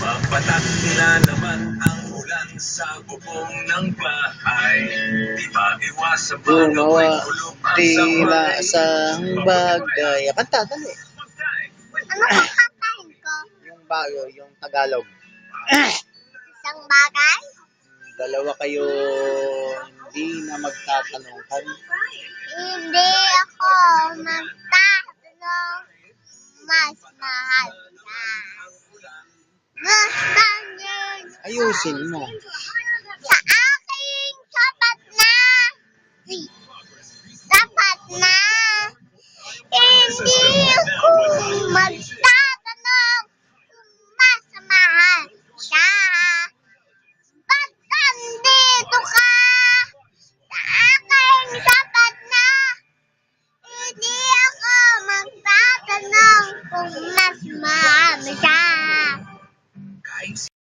Papatak na naman ang ulan sa bubong ng bahay. Di ba iwasan pa Gumawa ako'y kulog ang tila sabay. isang bagay. Kanta, dali. Ano kakantahin ko? Yung bago, yung Tagalog. Isang bagay? Dalawa kayo hindi na magtatanungkan. Hindi ako magtatanong. Mas mahal ka. Gusto niyo Ayusin mo. sa aking sapat na. Sapat na. Hindi ako magtatanong kung mas mahal siya. Ba't nandito ka? Sa aking sapat na. Hindi ako magtatanong kung mas mahal siya.